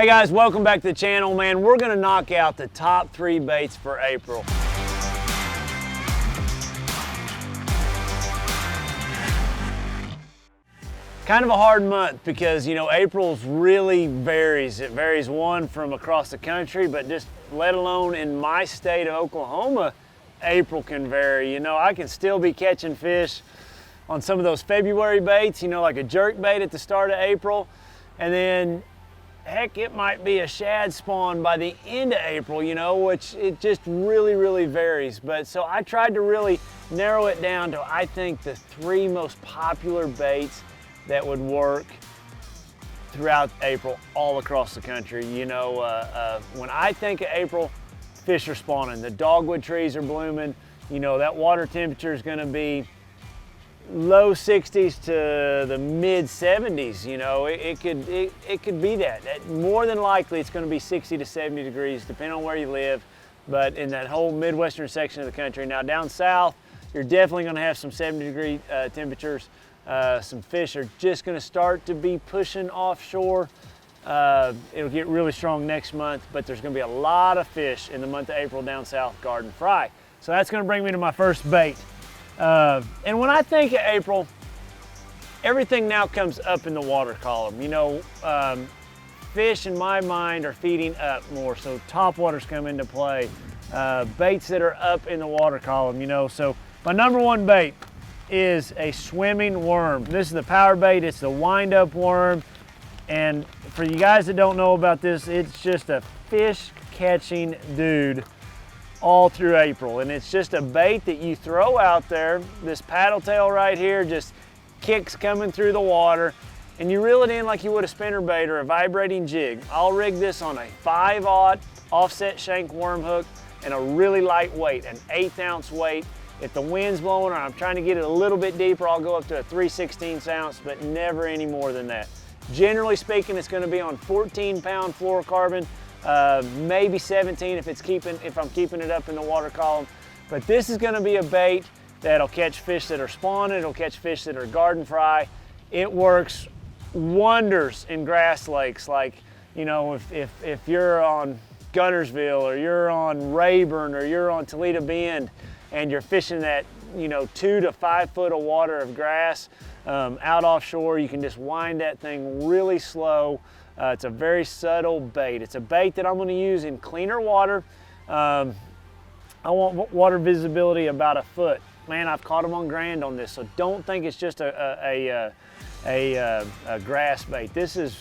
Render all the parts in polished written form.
Hey guys, welcome back to the channel, man. We're gonna knock out the top 3 baits for April. Kind of a hard month because, you know, April's really varies. It varies one from across the country, but just let alone in my state of Oklahoma, April can vary. You know, I can still be catching fish on some of those February baits, you know, like a jerk bait at the start of April, and then heck, it might be a shad spawn by the end of April, you know, which it just really varies. But so I tried to really narrow it down to, I think, the 3 most popular baits that would work throughout April all across the country. You know, when I think of April, fish are spawning, the dogwood trees are blooming, you know, that water temperature is gonna be low 60s to the mid 70s, you know, it could be that. More than likely it's gonna be 60 to 70 degrees, depending on where you live, but in that whole Midwestern section of the country. Now down south, you're definitely gonna have some 70-degree temperatures. Some fish are just gonna start to be pushing offshore. It'll get really strong next month, but there's gonna be a lot of fish in the month of April down south, garden fry. So that's gonna bring me to my first bait. And when I think of April, everything now comes up in the water column. You know, fish in my mind are feeding up more, so topwaters come into play. Baits that are up in the water column, you know. So my number 1 bait is a swimming worm. This is the power bait, it's the wind-up worm. And for you guys that don't know about this, it's just a fish catching dude all through April. And it's just a bait that you throw out there. This paddle tail right here just kicks coming through the water, and you reel it in like you would a spinnerbait or a vibrating jig. I'll rig this on a 5/0 offset shank worm hook and a really light weight, an 1/8 ounce weight. If the wind's blowing or I'm trying to get it a little bit deeper, I'll go up to a 3/16 ounce, but never any more than that. Generally speaking, it's gonna be on 14-pound fluorocarbon, maybe 17 if I'm keeping it up in the water column. But this is gonna be a bait that'll catch fish that are spawning, it'll catch fish that are garden fry. It works wonders in grass lakes, like, you know, if you're on Guntersville or you're on Rayburn or you're on Toledo Bend and you're fishing that, you know, 2 to 5 foot of water of grass out offshore, you can just wind that thing really slow. It's a very subtle bait. It's a bait that I'm gonna use in cleaner water. I want water visibility about 1 foot. Man, I've caught them on Grand on this, so don't think it's just a grass bait. This is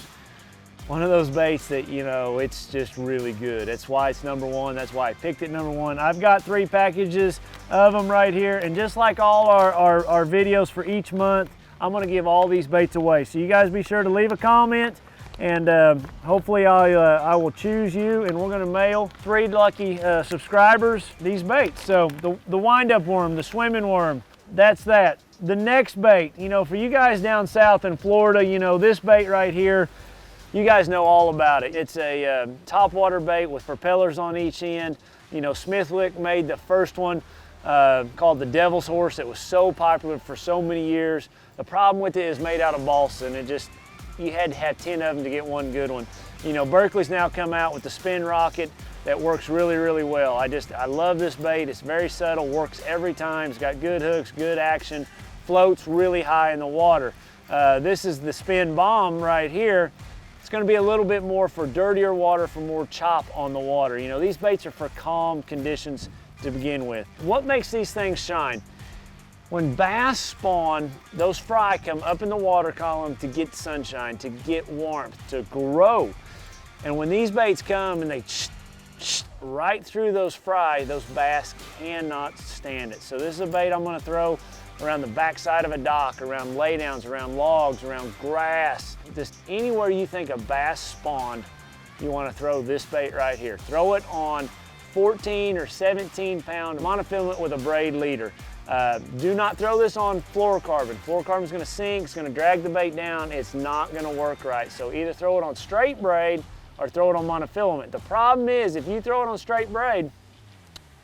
one of those baits that, you know, it's just really good. That's why it's number 1. That's why I picked it number 1. I've got 3 packages of them right here, and just like all our videos for each month, I'm gonna give all these baits away. So you guys be sure to leave a comment, and hopefully I will choose you, and we're gonna mail 3 lucky subscribers these baits. So the wind-up worm, the swimming worm, that's that. The next bait, you know, for you guys down south in Florida, you know, this bait right here, you guys know all about it. It's a topwater bait with propellers on each end. You know, Smithwick made the first one called the Devil's Horse. It was so popular for so many years. The problem with it is made out of balsa, and you had to have 10 of them to get one good one. You know, Berkeley's now come out with the spin rocket that works really well. I love this bait. It's very subtle, works every time. It's got good hooks, good action, floats really high in the water. This is the spin bomb right here. It's gonna be a little bit more for dirtier water, for more chop on the water. You know, these baits are for calm conditions to begin with. What makes these things shine? When bass spawn, those fry come up in the water column to get sunshine, to get warmth, to grow. And when these baits come and they right through those fry, those bass cannot stand it. So this is a bait I'm gonna throw around the backside of a dock, around laydowns, around logs, around grass, just anywhere you think a bass spawned, you want to throw this bait right here. Throw it on 14 or 17-pound monofilament with a braid leader. Do not throw this on fluorocarbon. Fluorocarbon is going to sink, it's going to drag the bait down, it's not going to work right. So either throw it on straight braid or throw it on monofilament. The problem is if you throw it on straight braid,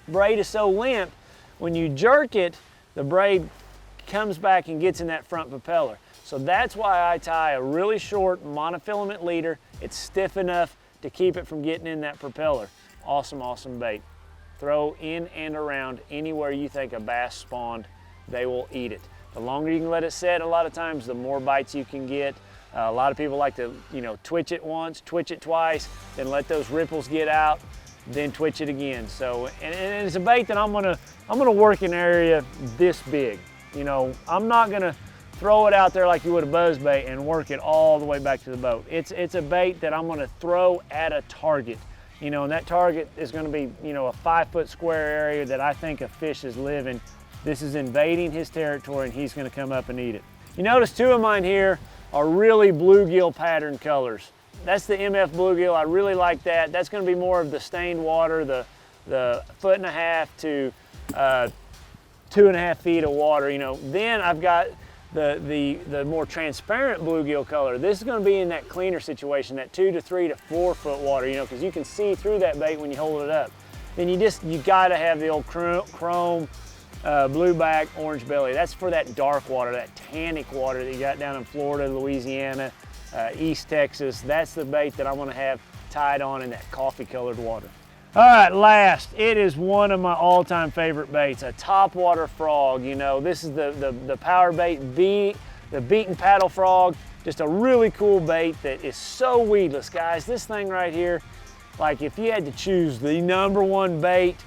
braid is so limp, when you jerk it, the braid comes back and gets in that front propeller. So that's why I tie a really short monofilament leader. It's stiff enough to keep it from getting in that propeller. Awesome, awesome bait. Throw in and around anywhere you think a bass spawned, they will eat it. The longer you can let it set, a lot of times, the more bites you can get. A lot of people like to, twitch it once, twitch it twice, then let those ripples get out, then twitch it again. So, and it's a bait that I'm gonna work in an area this big. I'm not gonna throw it out there like you would a buzz bait and work it all the way back to the boat. It's a bait that I'm gonna throw at a target. And that target is gonna be, a 5-foot square area that I think a fish is living. This is invading his territory and he's gonna come up and eat it. You notice 2 of mine here are really bluegill pattern colors. That's the MF bluegill. I really like that. That's gonna be more of the stained water, the 1.5 to 2.5 feet of water. Then I've got the more transparent bluegill color. This is going to be in that cleaner situation, that 2 to 3 to 4 foot water, because you can see through that bait when you hold it up. Then you got to have the old chrome, blueback, orange belly. That's for that dark water, that tannic water that you got down in Florida, Louisiana, East Texas. That's the bait that I want to have tied on in that coffee colored water. All right, last, it is one of my all-time favorite baits, a topwater frog. This is the power bait, the beaten paddle frog. Just a really cool bait that is so weedless, guys. This thing right here, like if you had to choose the #1 bait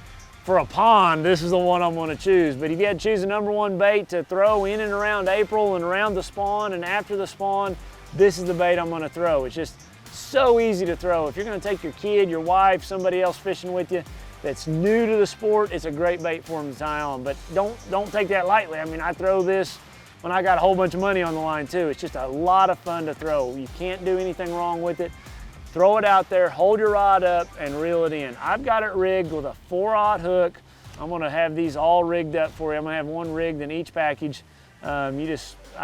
for a pond, this is the one I'm gonna choose. But if you had to choose the #1 bait to throw in and around April and around the spawn and after the spawn, this is the bait I'm gonna throw. It's just so easy to throw. If you're gonna take your kid, your wife, somebody else fishing with you that's new to the sport, it's a great bait for them to tie on. But don't take that lightly. I mean, I throw this when I got a whole bunch of money on the line too. It's just a lot of fun to throw. You can't do anything wrong with it. Throw it out there, hold your rod up and reel it in. I've got it rigged with a 4/0 hook. I'm gonna have these all rigged up for you. I'm gonna have one rigged in each package. I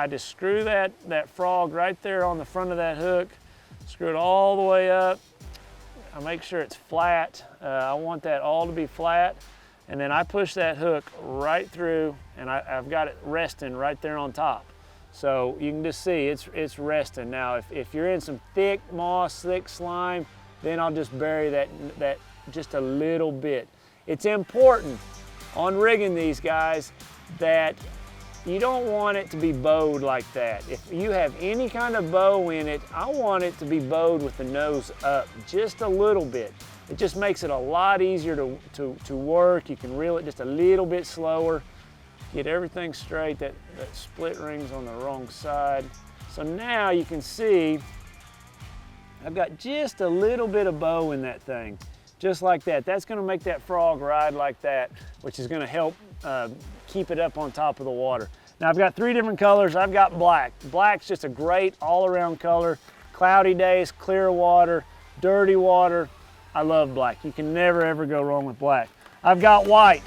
just screw that frog right there on the front of that hook. Screw it all the way up. I make sure it's flat. I want that all to be flat. And then I push that hook right through and I've got it resting right there on top. So you can just see it's resting. Now, if you're in some thick moss, thick slime, then I'll just bury that just a little bit. It's important on rigging these, guys, that you don't want it to be bowed like that. If you have any kind of bow in it, I want it to be bowed with the nose up just a little bit. It just makes it a lot easier to work. You can reel it just a little bit slower. Get everything straight. That split ring's on the wrong side. So now you can see I've got just a little bit of bow in that thing. Just like that. That's gonna make that frog ride like that, which is gonna help keep it up on top of the water. Now I've got 3 different colors. I've got black. Black's just a great all-around color. Cloudy days, clear water, dirty water. I love black. You can never ever go wrong with black. I've got white.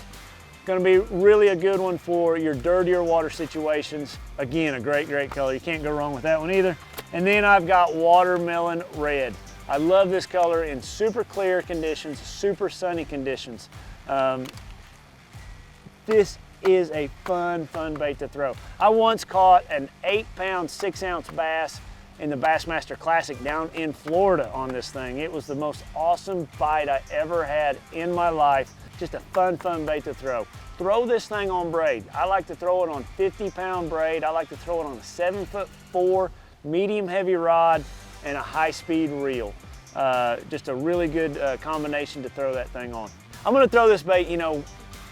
Gonna be really a good one for your dirtier water situations. Again, a great color. You can't go wrong with that one either. And then I've got watermelon red. I love this color in super clear conditions, super sunny conditions. This is a fun bait to throw. I once caught an 8-pound, 6-ounce bass in the Bassmaster Classic down in Florida on this thing. It was the most awesome bite I ever had in my life. Just a fun bait to throw. Throw this thing on braid. I like to throw it on 50-pound braid. I like to throw it on a 7'4" medium heavy rod and a high-speed reel. Just a really good combination to throw that thing on. I'm gonna throw this bait,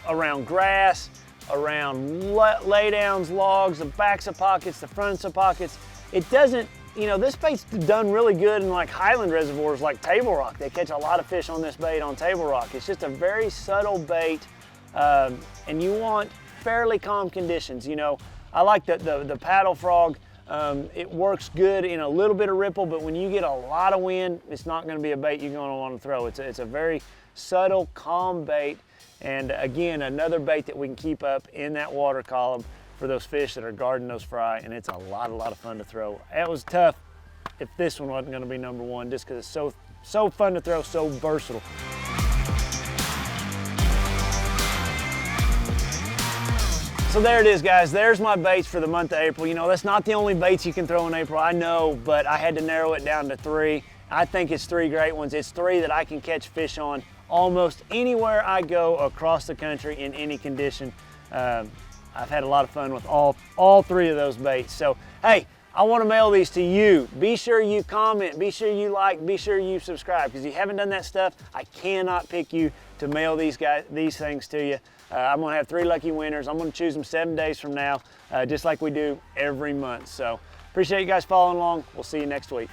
around grass, around laydowns, logs, the backs of pockets, the fronts of pockets. It doesn't, this bait's done really good in like highland reservoirs like Table Rock. They catch a lot of fish on this bait on Table Rock. It's just a very subtle bait, and you want fairly calm conditions. I like the paddle frog. It works good in a little bit of ripple, but when you get a lot of wind, it's not going to be a bait you're going to want to throw. It's a very subtle, calm bait, and again, another bait that we can keep up in that water column for those fish that are guarding those fry, and it's a lot of fun to throw. It was tough if this one wasn't going to be #1, just because it's so fun to throw, so versatile. So there it is, guys. There's my baits for the month of April. That's not the only baits you can throw in April, I know, but I had to narrow it down to 3. I think it's 3 great ones. It's 3 that I can catch fish on almost anywhere I go across the country in any condition. I've had a lot of fun with all 3 of those baits. So, hey, I want to mail these to you. Be sure you comment, be sure you like, be sure you subscribe, because if you haven't done that stuff, I cannot pick you to mail these things to you. I'm gonna have 3 lucky winners. I'm gonna choose them 7 days from now, just like we do every month. So appreciate you guys following along. We'll see you next week.